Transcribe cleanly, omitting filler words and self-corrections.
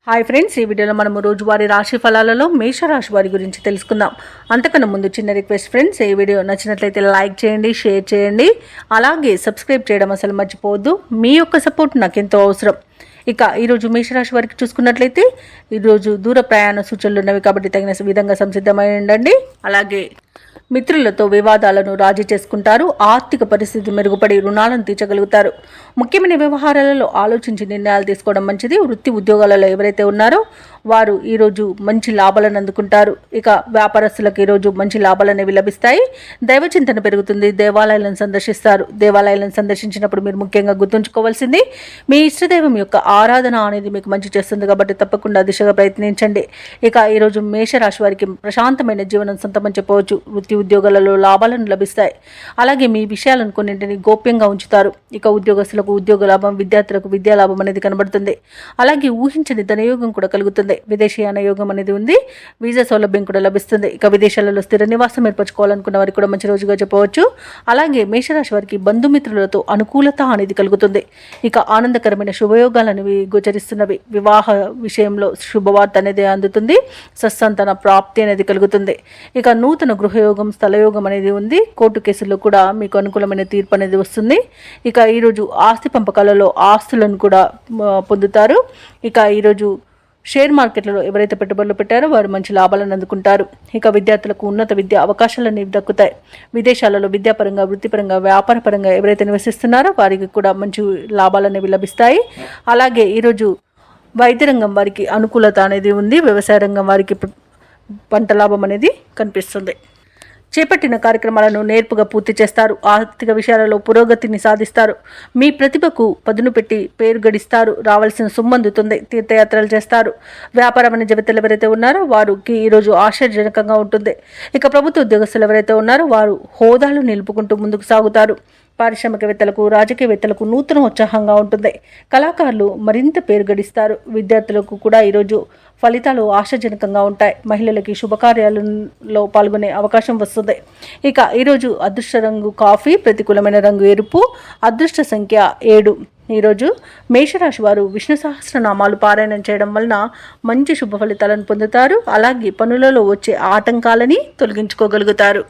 Hi friends, ఈ వీడియోలో మనము రోజువారీ రాశి ఫలాలలో మేషరాశి వారి గురించి తెలుసుకుందాం. అంతకన్నా ముందు చిన్న రిక్వెస్ట్ ఫ్రెండ్స్, ఈ వీడియో నచ్చినట్లయితే లైక్ చేయండి, షేర్ చేయండి, అలాగే సబ్స్క్రైబ్ చేయడం అసలు మర్చిపోవద్దు. మీ యొక్క సపోర్ట్ నాకు ఎంతో అవసరం. ఇక ఈరోజు మేషరాశి వారికి చూసుకున్నట్లయితే ఈరోజు దూర ప్రయాణ సూచనలు ఉన్నవి కాబట్టి తగిన విధంగా సంసిద్ధమై ఉండండి. అలాగే మిత్రులతో వివాదాలను రాజీ చేసుకుంటారు. ఆర్థిక పరిస్థితి మెరుగుపడి రుణాలను తీర్చగలుగుతారు. ముఖ్యమైన వ్యవహారాలలో ఆలోచించి నిర్ణయాలు తీసుకోవడం మంచిది. వృత్తి ఉద్యోగాలలో ఎవరైతే ఉన్నారో వారు ఈరోజు మంచి లాభాలను అందుకుంటారు. ఇక వ్యాపారస్తులకు ఈరోజు మంచి లాభాలు అనేవి లభిస్తాయి. దైవ చింతన పెరుగుతుంది. దేవాలయాలను సందర్శిస్తారు. దేవాలయాలను సందర్శించినప్పుడు మీరు ముఖ్యంగా గుర్తుంచుకోవాల్సింది మీ ఇష్టదైవం యొక్క ఆరాధన అనేది మీకు మంచి చేస్తుంది కాబట్టి తప్పకుండా దిశగా ప్రయత్నించండి. ఇక ఈరోజు మేషరాశి వారికి ప్రశాంతమైన జీవనం సొంతమని చెప్పవచ్చు. వృత్తి ఉద్యోగాలలో లాభాలను లభిస్తాయి. అలాగే మీ విషయాలను కొన్నింటిని గోప్యంగా ఉంచుతారు. ఇక ఉద్యోగస్తులకు ఉద్యోగ లాభం, విద్యార్థులకు విద్యా లాభం అనేది కనబడుతుంది. అలాగే ఊహించని ధనయోగం కూడా కలుగుతుంది. విదేశీయాన యోగం అనేది ఉంది. వీసా సౌలభ్యం కూడా లభిస్తుంది. ఇక విదేశాలలో స్థిర నివాసం ఏర్పరచుకోవాలనుకున్న వారికి కూడా మంచి రోజుగా చెప్పవచ్చు. అలాగే మేషరాశి వారికి బంధుమిత్రులతో అనుకూలత అనేది కలుగుతుంది. ఇక ఆనందకరమైన శుభయోగాలు అనేవి గోచరిస్తున్నవి. వివాహ విషయంలో శుభవార్త అనేది అందుతుంది. సత్సంతాన ప్రాప్తి అనేది కలుగుతుంది. ఇక నూతన గృహయోగం, స్థలయోగం అనేది ఉంది. కోర్టు కేసుల్లో కూడా మీకు అనుకూలమైన తీర్పు అనేది వస్తుంది. ఇక ఈరోజు ఆస్తి పంపకాలలో ఆస్తులను కూడా పొందుతారు. ఇక ఈరోజు షేర్ మార్కెట్లలో ఎవరైతే పెట్టుబడులు పెట్టారో వారు మంచి లాభాలను అందుకుంటారు. ఇక విద్యార్థులకు ఉన్నత విద్యా అవకాశాలు అనేవి దక్కుతాయి. విదేశాలలో విద్యాపరంగా, వృత్తిపరంగా, వ్యాపారపరంగా ఎవరైతే నివసిస్తున్నారో వారికి కూడా మంచి లాభాలు అనేవి లభిస్తాయి. అలాగే ఈరోజు వైద్య రంగం వారికి అనుకూలత అనేది ఉంది. వ్యవసాయ రంగం వారికి పంట లాభం అనేది కనిపిస్తుంది. చేపట్టిన కార్యక్రమాలను నేర్పుగా పూర్తి చేస్తారు. ఆర్థిక విషయాలలో పురోగతిని సాధిస్తారు. మీ ప్రతిభకు పదును పెట్టి పేరు గడిస్తారు. రావాల్సిన సొమ్ము అందుతుంది. తీర్థయాత్రలు చేస్తారు. వ్యాపార వాణిజ్య వేత్తలు ఎవరైతే ఉన్నారో వారికి ఈరోజు ఆశ్చర్యజనకంగా ఉంటుంది. ఇక ప్రభుత్వ ఉద్యోగస్తులు ఎవరైతే ఉన్నారో వారు హోదాలు నిలుపుకుంటూ ముందుకు సాగుతారు. పారిశ్రామికవేత్తలకు, రాజకీయవేత్తలకు నూతన ఉత్సాహంగా ఉంటుంది. కళాకారులు మరింత పేరు గడిస్తారు. విద్యార్థులకు కూడా ఈరోజు ఫలితాలు ఆశాజనకంగా ఉంటాయి. మహిళలకి శుభకార్యాలలో పాల్గొనే అవకాశం వస్తుంది. ఇక ఈరోజు అదృష్ట రంగు కాఫీ, ప్రతికూలమైన రంగు ఎరుపు, అదృష్ట సంఖ్య 7. ఈరోజు మేషరాశి వారు విష్ణు సహస్రనామాలు పారాయణం చేయడం వలన మంచి శుభ ఫలితాలను పొందుతారు. అలాగే పనులలో వచ్చే ఆటంకాలని తొలగించుకోగలుగుతారు.